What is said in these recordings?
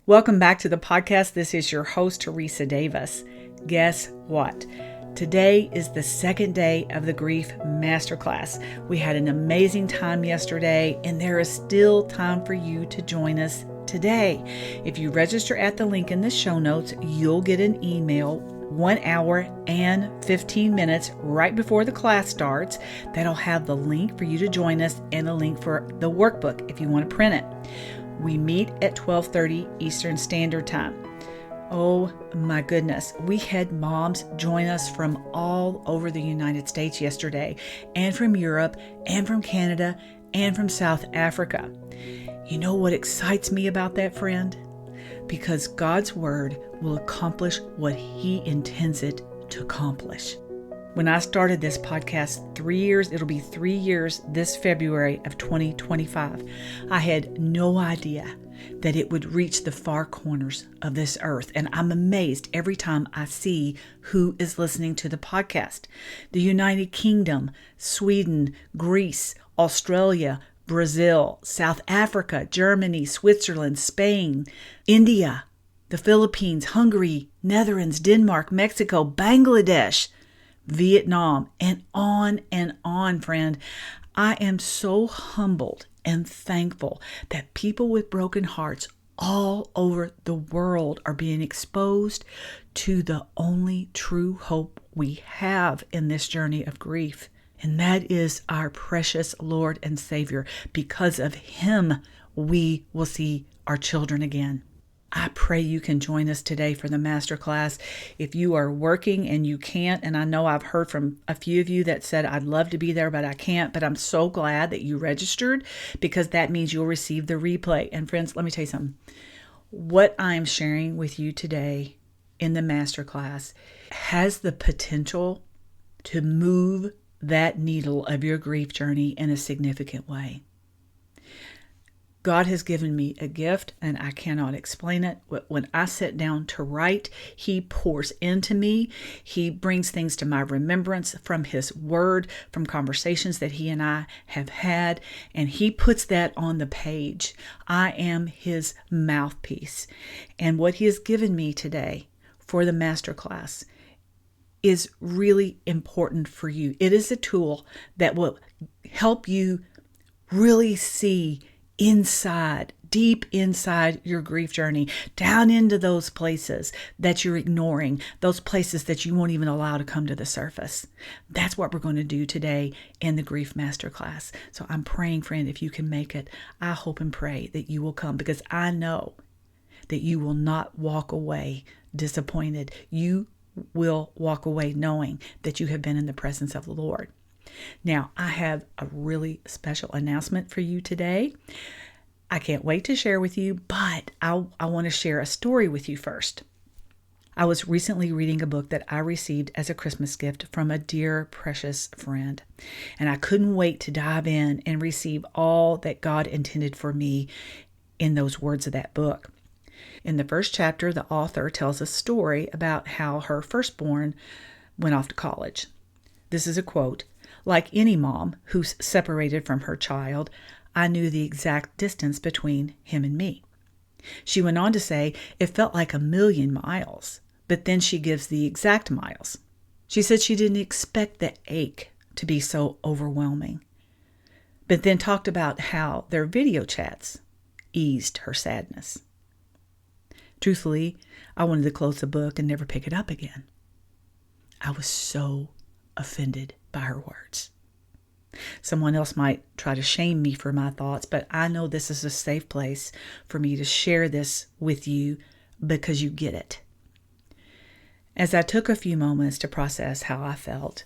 Welcome back to the podcast. This is your host, Teresa Davis. Guess what? Today is the second day of the Grief Masterclass. We had an amazing time yesterday, and there is still time for you to join us today. If you register at the link in the show notes, you'll get an email 1 hour and 15 minutes right before the class starts. That'll have the link for you to join us and a link for the workbook if you want to print it. We meet at 12:30 Eastern Standard Time. Oh my goodness, we had moms join us from all over the United States yesterday, and from Europe, and from Canada, and from South Africa. You know what excites me about that, friend? Because God's Word will accomplish what He intends it to accomplish. When I started this podcast it'll be 3 years this February of 2025. I had no idea that it would reach the far corners of this earth. And I'm amazed every time I see who is listening to the podcast. The United Kingdom, Sweden, Greece, Australia, Brazil, South Africa, Germany, Switzerland, Spain, India, the Philippines, Hungary, Netherlands, Denmark, Mexico, Bangladesh, Vietnam, and on, friend. I am so humbled and thankful that people with broken hearts all over the world are being exposed to the only true hope we have in this journey of grief. And that is our precious Lord and Savior. Because of Him, we will see our children again. I pray you can join us today for the masterclass. If you are working and you can't, and I know I've heard from a few of you that said, I'd love to be there, but I can't. But I'm so glad that you registered, because that means you'll receive the replay. And friends, let me tell you something. What I'm sharing with you today in the masterclass has the potential to move that needle of your grief journey in a significant way. God has given me a gift, and I cannot explain it. When I sit down to write, He pours into me. He brings things to my remembrance from His Word, from conversations that He and I have had, and He puts that on the page. I am His mouthpiece. And what He has given me today for the masterclass is really important for you. It is a tool that will help you really see deep inside your grief journey, down into those places that you're ignoring, those places that you won't even allow to come to the surface. That's what we're going to do today in the Grief Masterclass. So I'm praying, friend, if you can make it, I hope and pray that you will come, because I know that you will not walk away disappointed. You will walk away knowing that you have been in the presence of the Lord. Now, I have a really special announcement for you today. I can't wait to share with you, but I want to share a story with you first. I was recently reading a book that I received as a Christmas gift from a dear, precious friend, and I couldn't wait to dive in and receive all that God intended for me in those words of that book. In the first chapter, the author tells a story about how her firstborn went off to college. This is a quote. Like any mom who's separated from her child, I knew the exact distance between him and me. She went on to say it felt like 1,000,000 miles, but then she gives the exact miles. She said she didn't expect the ache to be so overwhelming, but then talked about how their video chats eased her sadness. Truthfully, I wanted to close the book and never pick it up again. I was so offended by her words. Someone else might try to shame me for my thoughts, but I know this is a safe place for me to share this with you because you get it. As I took a few moments to process how I felt,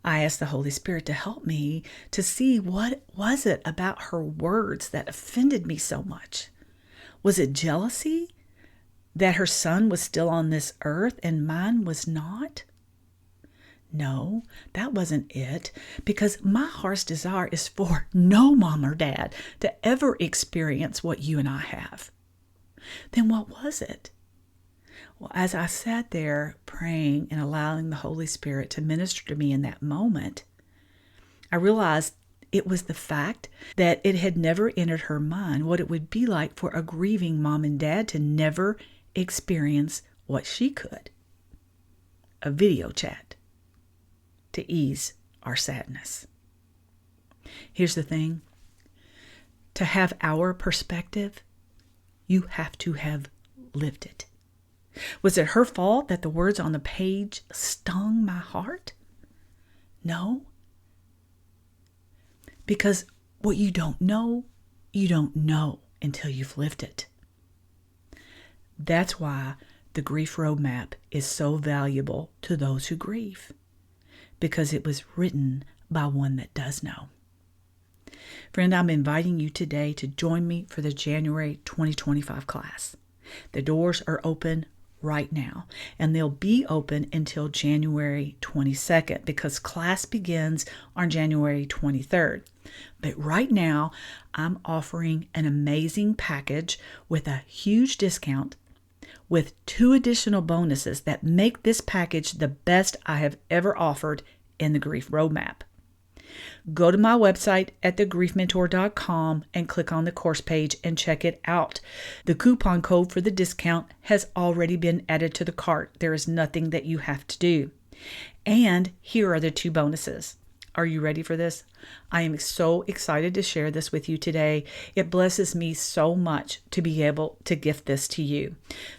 I asked the Holy Spirit to help me to see what was it about her words that offended me so much. Was it jealousy that her son was still on this earth and mine was not? No, that wasn't it, because my heart's desire is for no mom or dad to ever experience what you and I have. Then what was it? Well, as I sat there praying and allowing the Holy Spirit to minister to me in that moment, I realized It was the fact that it had never entered her mind what it would be like for a grieving mom and dad to never experience what she could. A video chat to ease our sadness. Here's the thing. To have our perspective, you have to have lived it. Was it her fault that the words on the page stung my heart? No. Because what you don't know until you've lived it. That's why the Grief Roadmap is so valuable to those who grieve, because it was written by one that does know. Friend, I'm inviting you today to join me for the January 2025 class. The doors are open right now, and they'll be open until January 22nd because class begins on January 23rd. But right now, I'm offering an amazing package with a huge discount with 2 additional bonuses that make this package the best I have ever offered in the Grief Roadmap. Go to my website at thegriefmentor.com and click on the course page and check it out. The coupon code for the discount has already been added to the cart. There is nothing that you have to do. And here are the 2 bonuses. Are you ready for this? I am so excited to share this with you today. It blesses me so much to be able to gift this to you.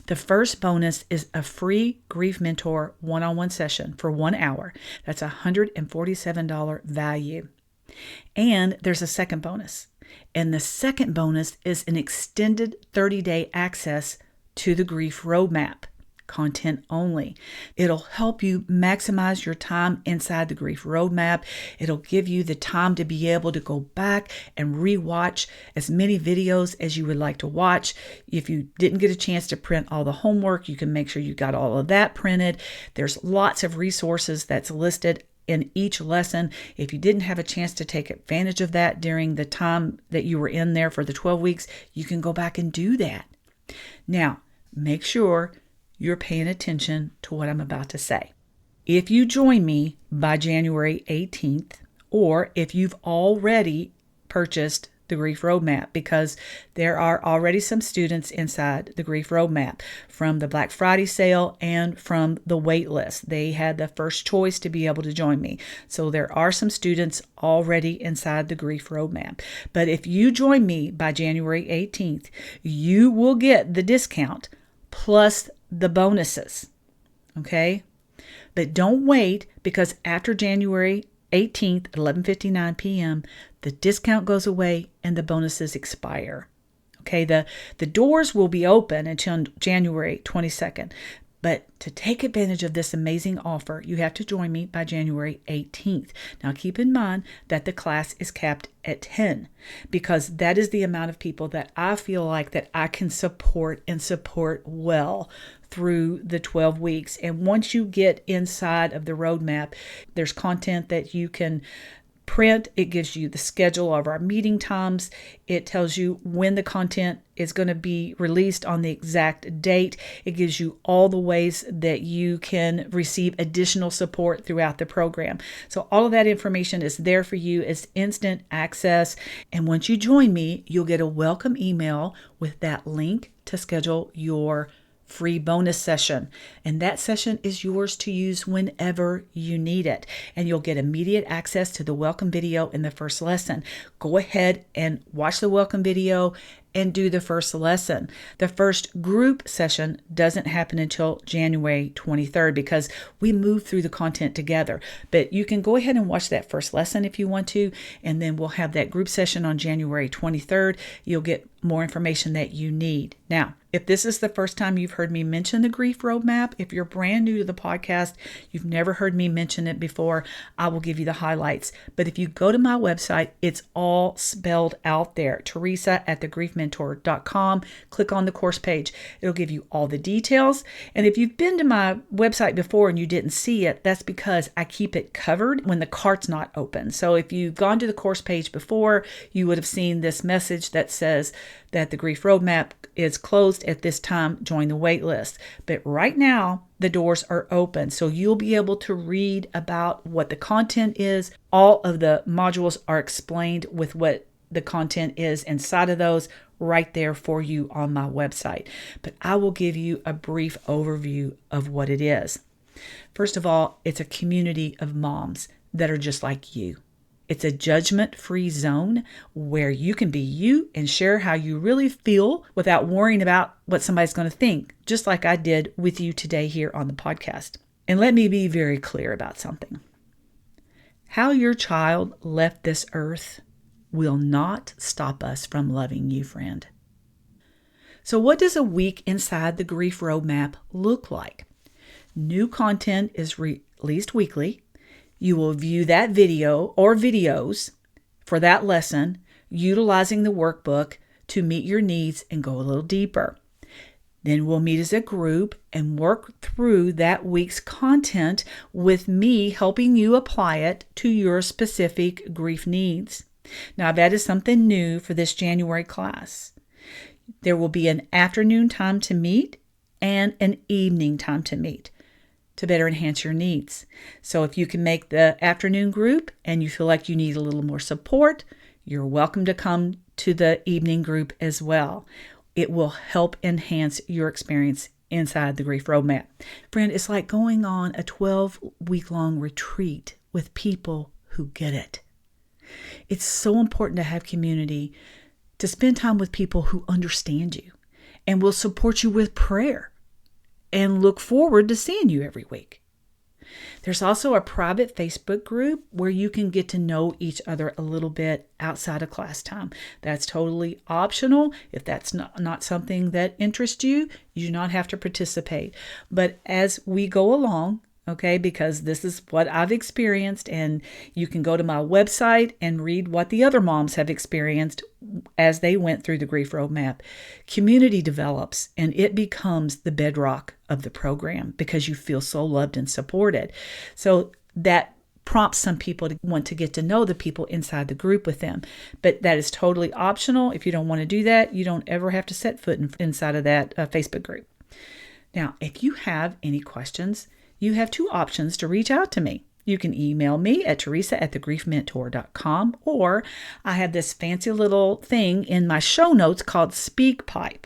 The first bonus is a free Grief Mentor one-on-one session for 1 hour. That's a $147 value. And there's a second bonus. And the second bonus is an extended 30-day access to the Grief Roadmap. Content only. It'll help you maximize your time inside the Grief Roadmap. It'll give you the time to be able to go back and rewatch as many videos as you would like to watch. If you didn't get a chance to print all the homework, you can make sure you got all of that printed. There's lots of resources that's listed in each lesson. If you didn't have a chance to take advantage of that during the time that you were in there for the 12 weeks, you can go back and do that. Now, make sure you're paying attention to what I'm about to say. If you join me by January 18th, or if you've already purchased the Grief Roadmap, because there are already some students inside the Grief Roadmap from the Black Friday sale and from the wait list. They had the first choice to be able to join me. So there are some students already inside the Grief Roadmap. But if you join me by January 18th, you will get the discount plus the bonuses, okay? But don't wait, because after January 18th at 11:59 p.m., the discount goes away and the bonuses expire. Okay, the doors will be open until January 22nd. But to take advantage of this amazing offer, you have to join me by January 18th. Now, keep in mind that the class is capped at 10, because that is the amount of people that I feel like that I can support and support well through the 12 weeks. And once you get inside of the roadmap, there's content that you can print. It gives you the schedule of our meeting times. It tells you when the content is going to be released on the exact date. It gives you all the ways that you can receive additional support throughout the program. So all of that information is there for you. It's instant access. And once you join me, you'll get a welcome email with that link to schedule your free bonus session. And that session is yours to use whenever you need it. And you'll get immediate access to the welcome video in the first lesson. Go ahead and watch the welcome video and do the first lesson. The first group session doesn't happen until January 23rd because we move through the content together. But you can go ahead and watch that first lesson if you want to, and then we'll have that group session on January 23rd. You'll get more information that you need. Now, if this is the first time you've heard me mention the Grief Roadmap, if you're brand new to the podcast, you've never heard me mention it before, I will give you the highlights. But if you go to my website, it's all spelled out there. Teresa at thegriefmentor.com. Click on the course page. It'll give you all the details. And if you've been to my website before and you didn't see it, that's because I keep it covered when the cart's not open. So if you've gone to the course page before, you would have seen this message that says that the Grief Roadmap is closed at this time, join the wait list. But right now, the doors are open. So you'll be able to read about what the content is. All of the modules are explained with what the content is inside of those right there for you on my website. But I will give you a brief overview of what it is. First of all, it's a community of moms that are just like you. It's a judgment-free zone where you can be you and share how you really feel without worrying about what somebody's going to think, just like I did with you today here on the podcast. And let me be very clear about something. How your child left this earth will not stop us from loving you, friend. So what does a week inside the Grief Roadmap look like? New content is released weekly. You will view that video or videos for that lesson, utilizing the workbook to meet your needs and go a little deeper. Then we'll meet as a group and work through that week's content with me helping you apply it to your specific grief needs. Now, that is something new for this January class. There will be an afternoon time to meet and an evening time to meet to better enhance your needs. So if you can make the afternoon group and you feel like you need a little more support, you're welcome to come to the evening group as well. It will help enhance your experience inside the Grief Roadmap. Friend, it's like going on a 12-week-long retreat with people who get it. It's so important to have community, to spend time with people who understand you and will support you with prayer and look forward to seeing you every week. There's also a private Facebook group where you can get to know each other a little bit outside of class time. That's totally optional. If that's not something that interests you, you do not have to participate. But as we go along, okay, because this is what I've experienced, and you can go to my website and read what the other moms have experienced as they went through the Grief Roadmap. Community develops and it becomes the bedrock of the program because you feel so loved and supported. So that prompts some people to want to get to know the people inside the group with them. But that is totally optional. If you don't want to do that, you don't ever have to set foot inside of that Facebook group. Now, if you have any questions, you have two options to reach out to me. You can email me at teresa@thegriefmentor.com, or I have this fancy little thing in my show notes called SpeakPipe.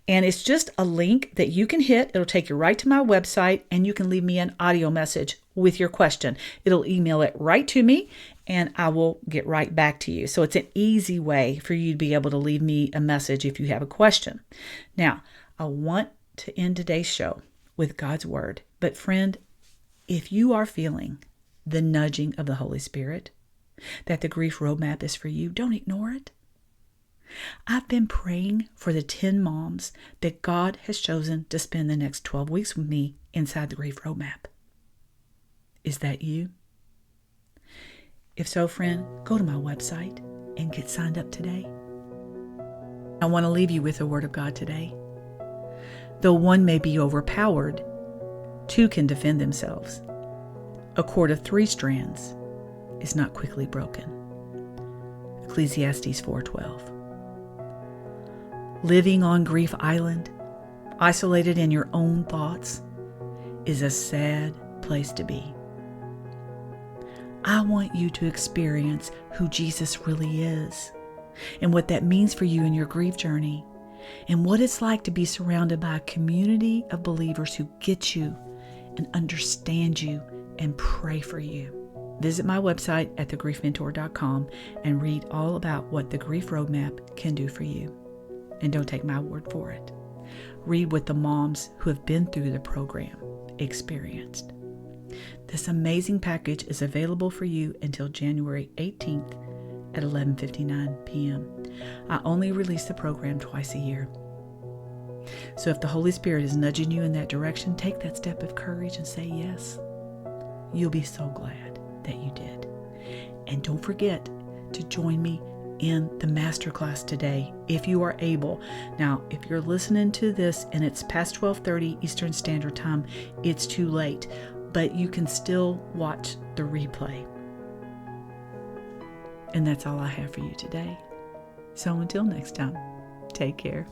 And it's just a link that you can hit. It'll take you right to my website, and you can leave me an audio message with your question. It'll email it right to me, and I will get right back to you. So it's an easy way for you to be able to leave me a message if you have a question. Now, I want to end today's show with God's Word. But friend, if you are feeling the nudging of the Holy Spirit, that the Grief Roadmap is for you, don't ignore it. I've been praying for the 10 moms that God has chosen to spend the next 12 weeks with me inside the Grief Roadmap. Is that you? If so, friend, go to my website and get signed up today. I want to leave you with the Word of God today. Though one may be overpowered, two can defend themselves. A cord of 3 strands is not quickly broken. Ecclesiastes 4:12. Living on Grief Island, isolated in your own thoughts, is a sad place to be. I want you to experience who Jesus really is and what that means for you in your grief journey, and what it's like to be surrounded by a community of believers who get you and understand you and pray for you. Visit my website at thegriefmentor.com and read all about what the Grief Roadmap can do for you. And don't take my word for it. Read what the moms who have been through the program experienced. This amazing package is available for you until January 18th at 11:59 p.m. I only release the program twice a year. So if the Holy Spirit is nudging you in that direction, take that step of courage and say yes. You'll be so glad that you did. And don't forget to join me in the masterclass today if you are able. Now, if you're listening to this and it's past 12:30 Eastern Standard Time, it's too late, but you can still watch the replay. And that's all I have for you today. So until next time, Take care.